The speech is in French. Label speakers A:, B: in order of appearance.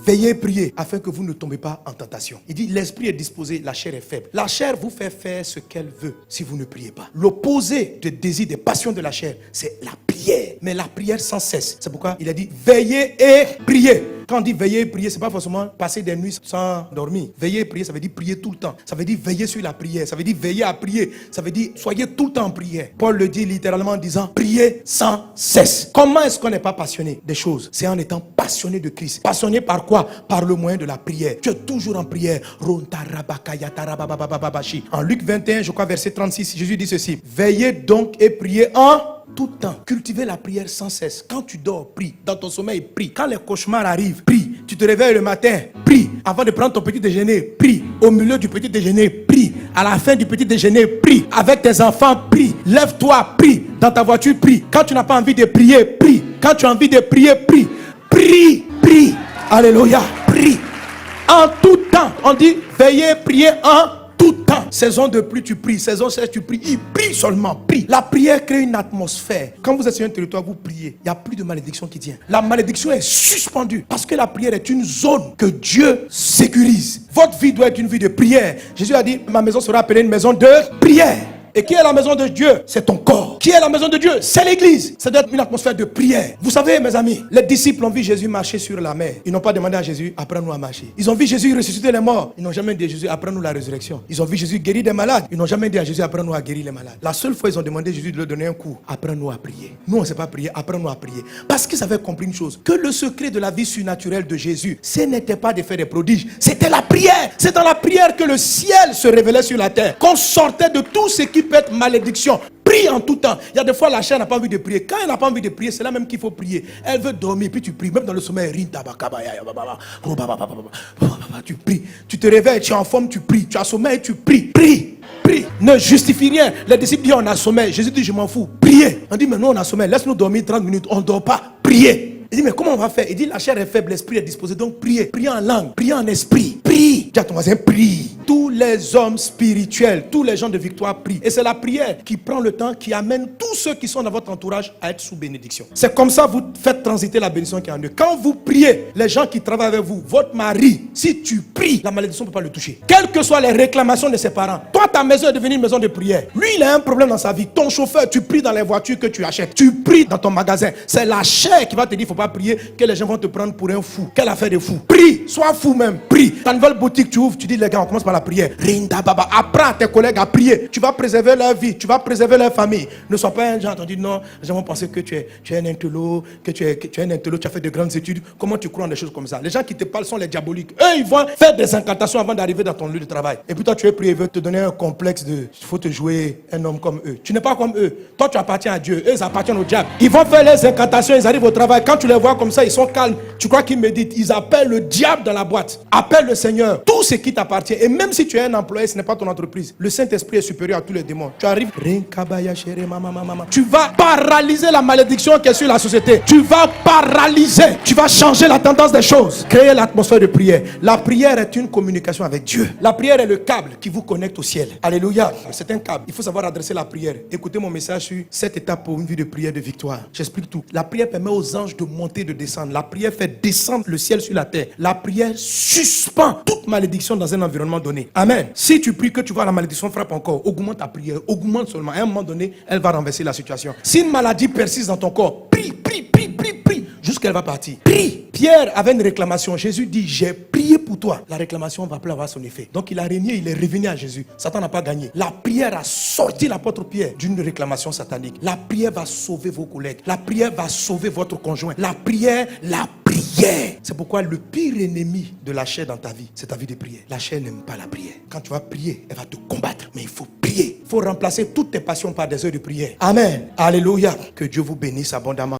A: veillez, priez, afin que vous ne tombez pas en tentation. Il dit, l'esprit est disposé, la chair est faible. La chair vous fait faire ce qu'elle veut si vous ne priez pas. L'opposé des désirs, des passions de la chair, c'est la prière. Mais la prière sans cesse. C'est pourquoi il a dit, veillez et priez. Quand on dit veiller et prier, c'est pas forcément passer des nuits sans dormir. Veiller et prier, ça veut dire prier tout le temps. Ça veut dire veiller sur la prière. Ça veut dire veiller à prier. Ça veut dire soyez tout le temps en prière. Paul le dit littéralement en disant priez sans cesse. Comment est-ce qu'on n'est pas passionné des choses? C'est en étant passionné de Christ. Passionné par quoi? Par le moyen de la prière. Tu es toujours en prière. En Luc 21, je crois verset 36, Jésus dit ceci. Veillez donc et priez en tout temps. Cultivez la prière sans cesse. Quand tu dors, prie. Dans ton sommeil, prie. Quand les cauchemars arrivent, prie. Tu te réveilles le matin, prie. Avant de prendre ton petit déjeuner, prie. Au milieu du petit déjeuner, prie. À la fin du petit déjeuner, prie. Avec tes enfants, prie. Lève-toi, prie. Dans ta voiture, prie. Quand tu n'as pas envie de prier, prie. Quand tu as envie de prier, prie. Prie, prie. Alléluia, prie. En tout temps. On dit veillez, priez en tout temps. Saison de pluie, tu pries. Saison sèche, tu pries. Il prie seulement, prie. La prière crée une atmosphère. Quand vous êtes sur un territoire, vous priez. Il n'y a plus de malédiction qui tient. La malédiction est suspendue. Parce que la prière est une zone que Dieu sécurise. Votre vie doit être une vie de prière. Jésus a dit, ma maison sera appelée une maison de prière. Et qui est la maison de Dieu? C'est ton corps. Qui est la maison de Dieu? C'est l'église. Ça doit être une atmosphère de prière. Vous savez, mes amis, les disciples ont vu Jésus marcher sur la mer. Ils n'ont pas demandé à Jésus, apprends-nous à marcher. Ils ont vu Jésus ressusciter les morts. Ils n'ont jamais dit à Jésus, apprends-nous la résurrection. Ils ont vu Jésus guérir des malades. Ils n'ont jamais dit à Jésus, apprends-nous à guérir les malades. La seule fois, ils ont demandé à Jésus de leur donner un coup. Apprends-nous à prier. Nous, on ne sait pas prier. Apprends-nous à prier. Parce qu'ils avaient compris une chose, que le secret de la vie surnaturelle de Jésus, ce n'était pas de faire des prodiges. C'était la prière. C'est dans la prière que le ciel se révélait sur la terre. Qu'on sortait de tout ce qui peut être malédiction. Prie en tout temps. Il y a des fois la chair n'a pas envie de prier. Quand elle n'a pas envie de prier, c'est là même qu'il faut prier. Elle veut dormir, puis tu pries. Même dans le sommeil, tu pries. Tu te réveilles, tu es en forme, tu pries. Tu as sommeil, tu pries. Prie. Prie. Ne justifie rien. Les disciples disent on a sommeil. Jésus dit je m'en fous. Priez. On dit mais nous on a sommeil. Laisse-nous dormir 30 minutes. On ne dort pas. Priez. Il dit mais comment on va faire? Il dit la chair est faible, l'esprit est disposé. Donc priez. Priez en langue. Priez en esprit. Prie. Dis à ton voisin prie. Tous les hommes spirituels, tous les gens de victoire prient. Et c'est la prière qui prend le temps, qui amène tous ceux qui sont dans votre entourage à être sous bénédiction. C'est comme ça que vous faites transiter la bénédiction qui est en eux. Quand vous priez, les gens qui travaillent avec vous, votre mari, si tu pries, la malédiction ne peut pas le toucher. Quelles que soient les réclamations de ses parents, toi ta maison est devenue une maison de prière. Lui il a un problème dans sa vie. Ton chauffeur, tu pries dans les voitures que tu achètes. Tu pries dans ton magasin. C'est la chair qui va te dire, il ne faut pas prier, que les gens vont te prendre pour un fou. Quelle affaire de fou. Prie, sois fou même, prie. Ta nouvelle boutique tu ouvres, tu dis les gars, on commence par la prière. Rinda baba, apprends à tes collègues à prier. Tu vas préserver leur vie, tu vas préserver leur famille. Ne sois pas un genre, on dit non, les gens vont penser que tu es un intello, que tu es un intello, tu as fait de grandes études. Comment tu crois en des choses comme ça? Les gens qui te parlent sont les diaboliques. Eux, ils vont faire des incantations avant d'arriver dans ton lieu de travail. Et puis toi, tu es prié, ils veulent te donner un complexe de, il faut te jouer un homme comme eux. Tu n'es pas comme eux. Toi, tu appartiens à Dieu. Eux, ils appartiennent au diable. Ils vont faire les incantations, ils arrivent au travail. Quand tu les vois comme ça, ils sont calmes. Tu crois qu'ils méditent. Ils appellent le diable dans la boîte. Appelle le Seigneur. Tout ce qui t'appartient. Et même si tu es un employé, ce n'est pas ton entreprise. Le Saint-Esprit est supérieur à tous les démons. Tu arrives. Tu vas paralyser la malédiction qui est sur la société. Tu vas paralyser. Tu vas changer la tendance des choses. Créer l'atmosphère de prière. La prière est une communication avec Dieu. La prière est le câble qui vous connecte au ciel. Alléluia. C'est un câble. Il faut savoir adresser la prière. Écoutez mon message sur 7 étapes pour une vie de prière de victoire. J'explique tout. La prière permet aux anges de monter, de descendre. La prière fait descendre le ciel sur la terre. La prière suspend toute malédiction dans un environnement donné. Amen. Si tu pries que tu vois la malédiction frappe encore, augmente ta prière. Augmente seulement. À un moment donné, elle va renverser la situation. Si une maladie persiste dans ton corps, prie, prie, prie, prie, prie, jusqu'à elle va partir. Prie. Pierre avait une réclamation. Jésus dit, j'ai prié pour toi. La réclamation va plus avoir son effet. Donc il a régné, il est revenu à Jésus. Satan n'a pas gagné. La prière a sorti l'apôtre Pierre d'une réclamation satanique. La prière va sauver vos collègues. La prière va sauver votre conjoint. La prière. C'est pourquoi le pire ennemi de la chair dans ta vie, c'est ta vie de prière. La chair n'aime pas la prière. Quand tu vas prier, elle va te combattre. Mais il faut prier. Il faut remplacer toutes tes passions par des heures de prière. Amen. Alléluia. Que Dieu vous bénisse abondamment.